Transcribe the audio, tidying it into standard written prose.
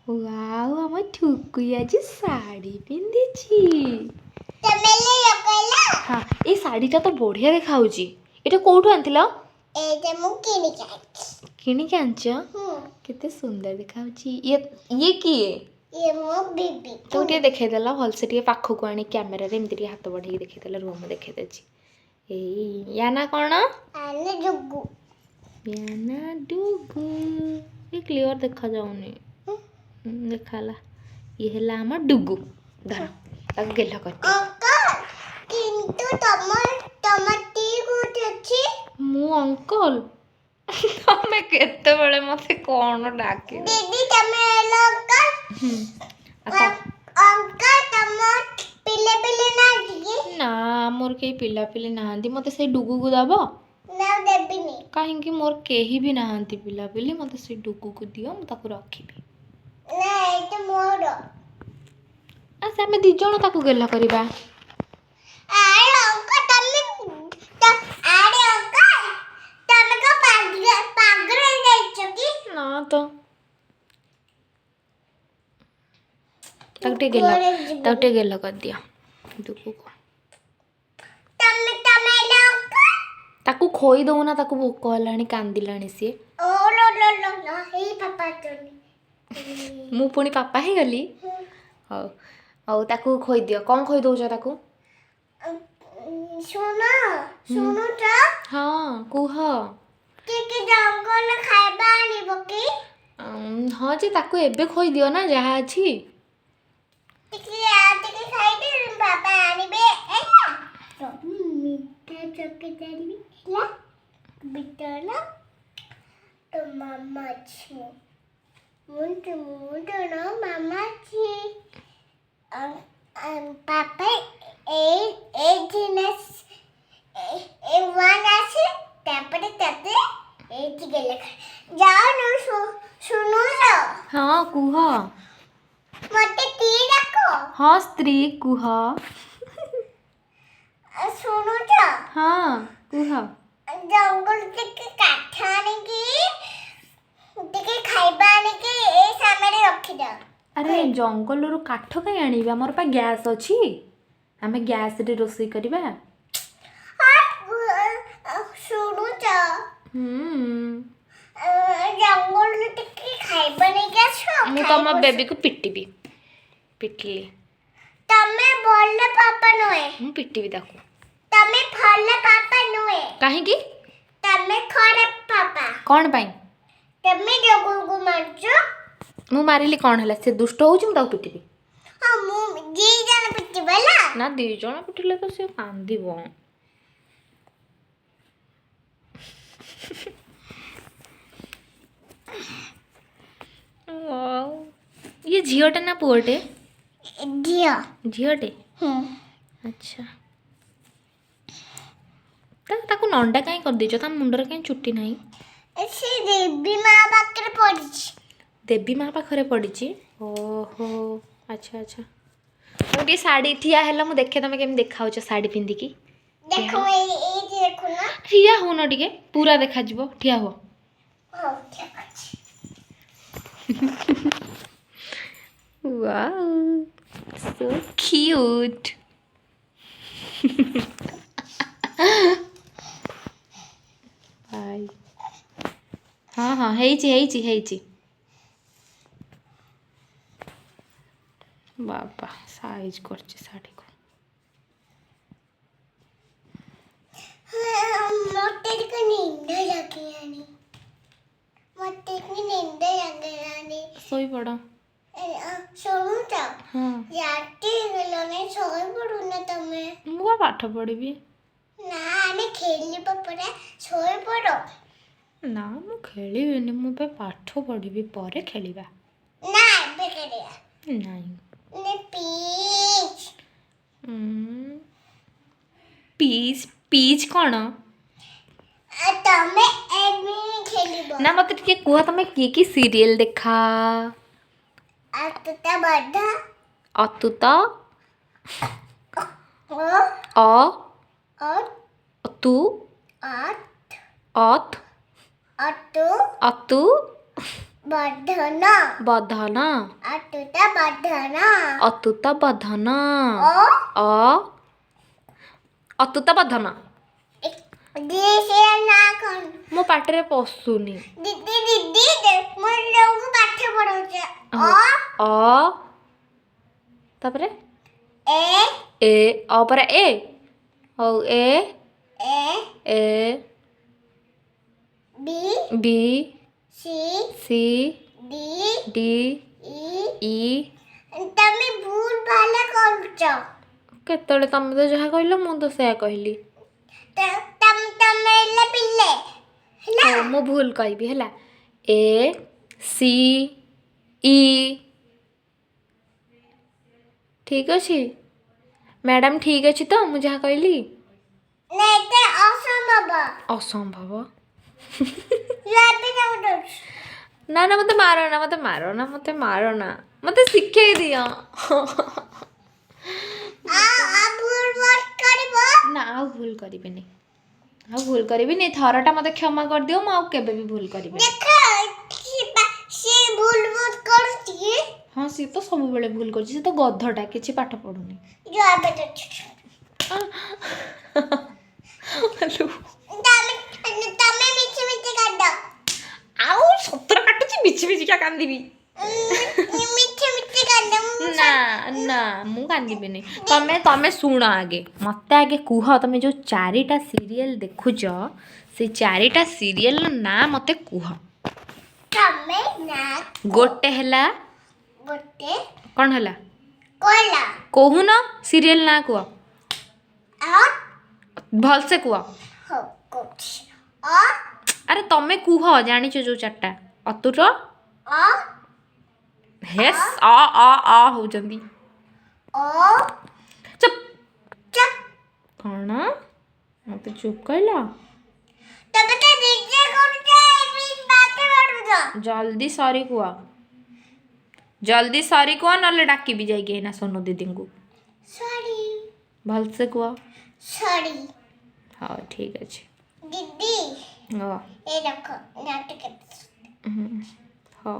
wow हम ठुकुई आज साड़ी पिंधिची हाँ ये शाढ़ीटा तो बढ़िया देखाउची एटा कोठू आंथिला किनिके आंच केते सुंदर देखाउची ये किए ये मो बेबी तो टे देखे देला भलसे टे पाखो आनी कैमरा रे एमती हाथ बढ़ाई देखे देला रूम देखे देछि ए या ना कोन आने डुगु याना डुगु ये क्लियर देखा जाउनी देखाला ये हला हमर डुगु धर ताक गेला करते अंकल किंतु टमाटी कोठी अछि मु अंकल तमे केते बेले मते कोन डाके दीदी तमे हेलो अंकल अंकल टमाट पिले पिले ना दिए ना मोर के पिला पिले नांदी मते से डुगु गु दबो ना देबिनी काहे कि मोर केही भी नांदी पिला पिले मते से डुगु गु दियो म ताको रखिबी ना एते मोर आसे हमें दी जण ताको गेला करबा आरे अंकल आरे अंकल तमे को पागल जाइछो की ना तो ताकटे गेला कर दिया डुगु को तमे अंकल ताकू खोई दो ना ताकू भोक हलानी कांदिलानी सी ओ लो हे पापा तोनी मु पुणी पापा ही गली हौ हौ ताकू खोई दियो कौन खोई दउछ ताकू सुनो तो हाँ कुह के जंगल खाइबा आनिबो की हाँ जे ताकू एबे खोई दियो ना जहाँ अछि के खाइ दे पापा आनिबे एला तो मीठा चॉकलेट ला बिटला तो मामा छी मुंड ना मामा छी पापा ए जिनस ए वन आसी तापरे ताते ए गेले जाओ न सुनो लो हाँ कुह मते ती रखो हाँ स्त्री कुह सुनो तो हाँ कुह जंगल के काठ आनिकी खाइबा आनिकी ए सामने रखी दो अरे जंगल रु काठ कहीं आनिबे हमर पा गैस अछि हमें गैस रे रोसई करबा सुनो तो जंगल के खाइबा नहीं क्या छो मु तम बेबी को पिटिबी पिटली तमे भले पापा नोए मु पिटिबी ताकू तमे भले पापा नोए काहे की तमे खरे पापा कोन पाई तमे जंगल को मारजो मु मारिली कोन हला से दुष्ट होउछ मु ताकू पिटिबी हां मु जी जन पिटिबला ना दी जण पिटिले तो से कांदीबो वाओ ये झियोटे ना पुओटे झियोटे अच्छा ताकू नंडा काई कर दिजो ता मुंडर काई चुट्टी नाही से देवी मां पाखरे पड़िछि देवी मां पाखरे पड़िछि ओहो अच्छा अच्छा ये साड़ी ठिया हैला मु देखे तमे केम देखाउछ साड़ी पिंदी की देखो ए देखो ना ठिया हो न टिके पूरा देखा जिवो ठिया हो हो ठीक अछि वाओ सो क्यूट बाय हाँ हाँ हेइची बाबा साइज करछि साड़ी को मोटे को नींद लगी मोटे को नींद लगी सोई पड़ो सुनो तो हाँ राती गलोने सोई पड़ो ना तमे मुआ पाठ पढ़िबी ना आने खेलिबा परा सोई पड़ो ना मु खेलिबिनी मु पे पाठ पढ़िबी परे खेलिबा ना बे करिया नहीं ने पीच पीच पीच कौन तमे एमी खेलिबो ना मत टिके कुह तमे की सीरियल देखा अतुता बड़ा अतुता ओ अ तू आत अत अतु अतु बधन बधन अतुत बधन अतुत बधन ओ अ अतुत बधन से ना कौन मो पाटरे पशुनी दीदी दीदी मैं लोगों को पाठ पढ़ाऊँ अ तापरे ए ए अ पर ए औ A A A B B C C D D E E तमे भूल भाला करूच केतळे तमे तो जहा कहलो मु तो से कहली तमे ले पिल्ले हो मु भूल कहबी हैला ए सी ई ठीक अछि मैडम ठीक अछि तो मु जहा कहली नहीं ते असंभव असंभव याबी ना उठो ना ना मते मारो ना मते शिखे दियो आ भूल मत करबो ना आ भूल करिबेनी थरटा मते क्षमा कर दियो मु आ केबे भी भूल करिबे देखा से भूल मत करती हां सी तो सब बेले भूल करछि से तो गधटा किछि पाठ पढुनी जो आबे तो हेलो तमे मिठी मिठी कर दो आउ सत्र काटुछि बिछि क्या कांदीबी मिठी मिठी कर दो ना ना मु कांदीबिनी तमे सुन आगे मते आगे कुह तमे जो चारिटा सीरियल देखुछ से चारिटा सीरियल ना मते कुह तमे ना गोटे हला गोटे कौन हला कोला कहून सीरियल ना कुह आ भल से कुह हो कुछ आ अरे तमे कुह जानिछ जो चारटा अतुर आ हेस आ हो जंदी ओ चुप चुप कौन मते चुप कहला तबे तो डीजे करके बीच बातें मारू दो जल्दी सॉरी कुआ नले डाकी भी जाएगी ना सोनू दीदी को सॉरी भल से कुआ सॉरी हाँ ठीक अच्छे दीदी हाँ ये रखो नाटक हाँ